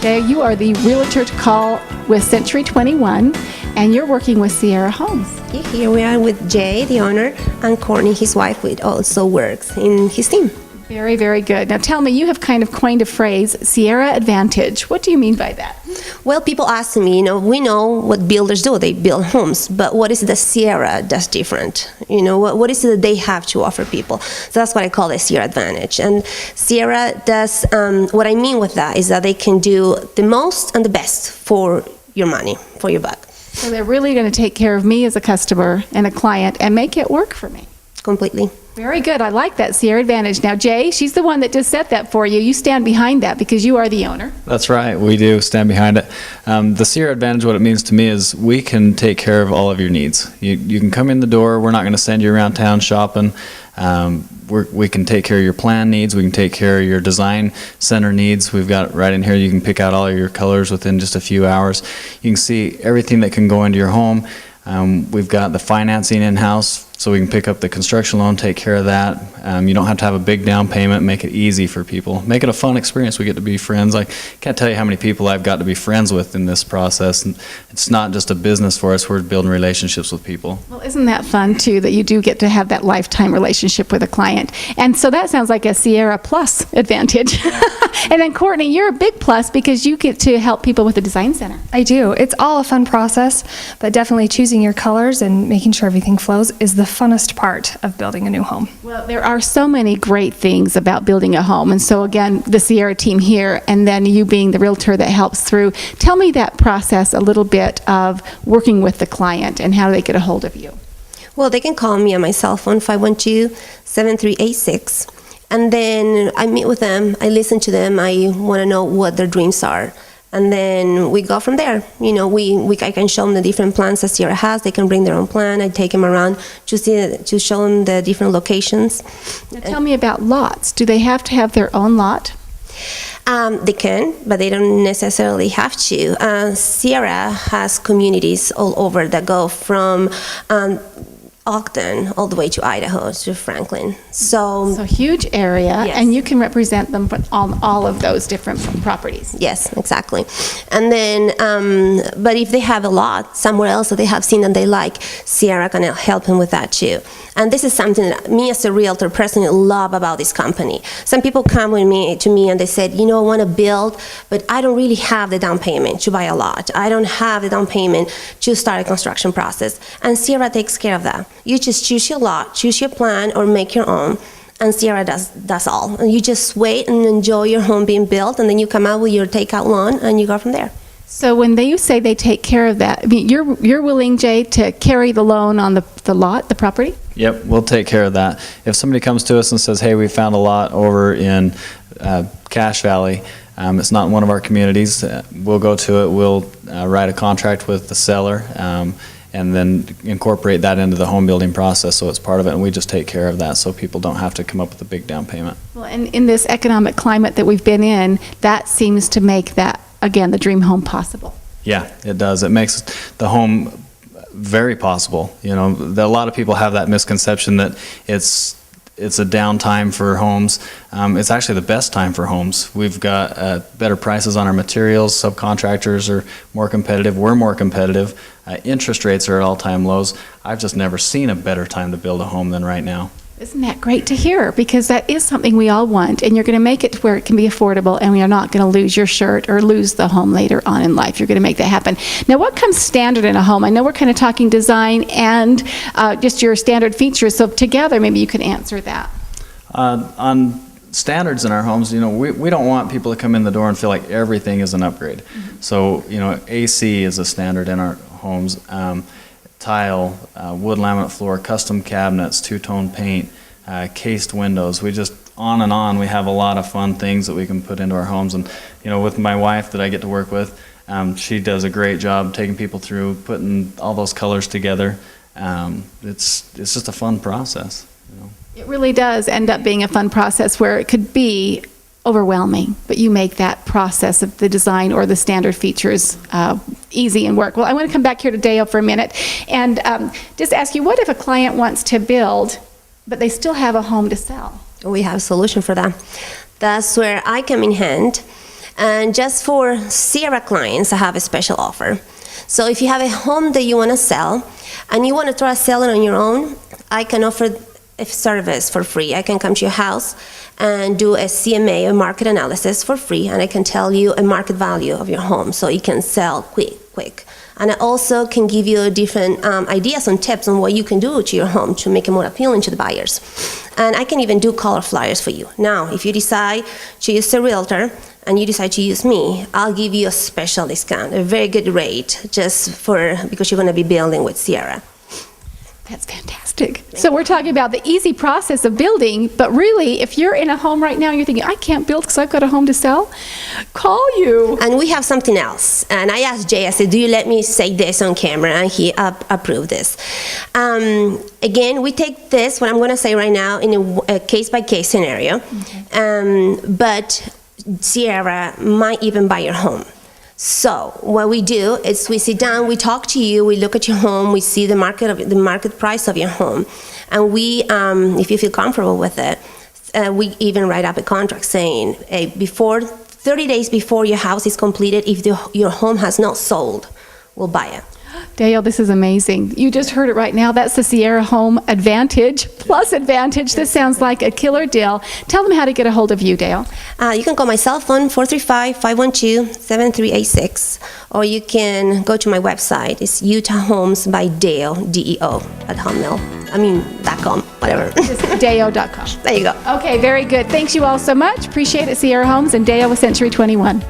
Jay, you are the realtor to call with Century 21, and you're working with Sierra Homes. Here we are with Jay, the owner, and Courtney, his wife, who also works in his team. Very, very good. Now tell me, you have kind of coined a phrase, Sierra Advantage. What do you mean by that? Well, people ask me, we know what builders do. They build homes, but what is the Sierra that's different? What is it that they have to offer people? So that's what I call the Sierra Advantage. And Sierra does, what I mean with that is that they can do the most and the best for your money, for your buck. So they're really going to take care of me as a customer and a client and make it work for me. Completely. Very good. I like that, Sierra Advantage. Now, Jay, she's the one that just said that for you. You stand behind that because you are the owner. That's right. We do stand behind it. The Sierra Advantage, what it means to me is we can take care of all of your needs. You can come in the door. We're not going to send you around town shopping. We can take care of your plan needs. We can take care of your design center needs. We've got right in here, you can pick out all of your colors within just a few hours. You can see everything that can go into your home. We've got the financing in-house, so we can pick up the construction loan, take care of that. You don't have to have a big down payment, make it easy for people. Make it a fun experience. We get to be friends. I can't tell you how many people I've got to be friends with in this process. And it's not just a business for us, we're building relationships with people. Well, isn't that fun, too, that you do get to have that lifetime relationship with a client? And so that sounds like a Sierra Plus advantage. And then, Courtney, you're a big plus because you get to help people with the design center. I do. It's all a fun process, but definitely choosing your colors and making sure everything flows is the funnest part of building a new home. Well, there are so many great things about building a home. And so, again, the Sierra team here, and then you being the realtor that helps through. Tell me that process a little bit of working with the client and how they get a hold of you. Well, they can call me on my cell phone, 512-7386. And then I meet with them, I listen to them, I want to know what their dreams are. And then we go from there. I can show them the different plans that Sierra has. They can bring their own plan. I take them around to show them the different locations. Now tell me about lots. Do they have to have their own lot? They can, but they don't necessarily have to. Sierra has communities all over that go from Ogden all the way to Idaho, to Franklin. So Huge area, yes. And you can represent them on all of those different properties. Yes, exactly. And then, but if they have a lot somewhere else that they have seen and they like, Sierra can help them with that too. And this is something that me as a realtor personally love about this company. Some people come to me and they said, I want to build, but I don't really have the down payment to buy a lot. I don't have the down payment to start a construction process. And Sierra takes care of that. You just choose your lot, choose your plan, or make your own. And Sierra does all. And you just wait and enjoy your home being built, and then you come out with your takeout loan, and you go from there. So when you say they take care of that, I mean, you're willing, Jay, to carry the loan on the lot, the property? Yep, we'll take care of that. If somebody comes to us and says, hey, we found a lot over in Cache Valley, it's not in one of our communities, we'll go to it, we'll write a contract with the seller, and then incorporate that into the home building process so it's part of it, and we just take care of that so people don't have to come up with a big down payment. Well, and in this economic climate that we've been in, that seems to make that, again, the dream home possible. Yeah, it does. It makes the home very possible. A lot of people have that misconception that it's a down time for homes. It's actually the best time for homes. We've got better prices on our materials. Subcontractors are more competitive. We're more competitive. Interest rates are at all-time lows. I've just never seen a better time to build a home than right now. Isn't that great to hear? Because that is something we all want, and you're going to make it to where it can be affordable, and we are not going to lose your shirt or lose the home later on in life. You're going to make that happen. Now, what comes standard in a home? I know we're kind of talking design and just your standard features, so together maybe you can answer that. On standards in our homes, we don't want people to come in the door and feel like everything is an upgrade. Mm-hmm. So, AC is a standard in our homes. Tile, wood laminate floor, custom cabinets, two-tone paint, cased windows. We just, on and on, we have a lot of fun things that we can put into our homes. And, with my wife that I get to work with, she does a great job taking people through, putting all those colors together. It's just a fun process. It really does end up being a fun process where it could be overwhelming, but you make that process of the design or the standard features easy and work. Well, I want to come back here to Dale for a minute and just ask you, what if a client wants to build, but they still have a home to sell? We have a solution for that. That's where I come in hand. And just for Sierra clients, I have a special offer. So if you have a home that you want to sell and you want to try to sell it on your own, I can offer a service for free. I can come to your house and do a CMA, a market analysis for free, and I can tell you a market value of your home so you can sell quick. And I also can give you different ideas and tips on what you can do to your home to make it more appealing to the buyers. And I can even do color flyers for you. Now, if you decide to use a realtor and you decide to use me, I'll give you a special discount, a very good rate, because you're going to be building with Sierra. That's fantastic. So we're talking about the easy process of building, but really, if you're in a home right now and you're thinking, I can't build because I've got a home to sell, call you. And we have something else. And I asked Jay, I said, do you let me say this on camera? And he approved this. Again, we take this, what I'm going to say right now, in a case-by-case scenario. But Sierra might even buy your home. So what we do is we sit down, we talk to you, we look at your home, we see the market price of your home, and we, if you feel comfortable with it, we even write up a contract saying, 30 days before your house is completed, if your home has not sold, we'll buy it. Dale, this is amazing. You just heard it right now. That's the Sierra Home Advantage plus Advantage. This sounds like a killer deal. Tell them how to get a hold of you, Dale. You can call my cell phone, 435-512-7386, or you can go to my website. It's Utah Homes by Dale, DEO, at .com, whatever. Deo.com. There you go. Okay, very good. Thanks you all so much. Appreciate it, Sierra Homes and Dale with Century 21.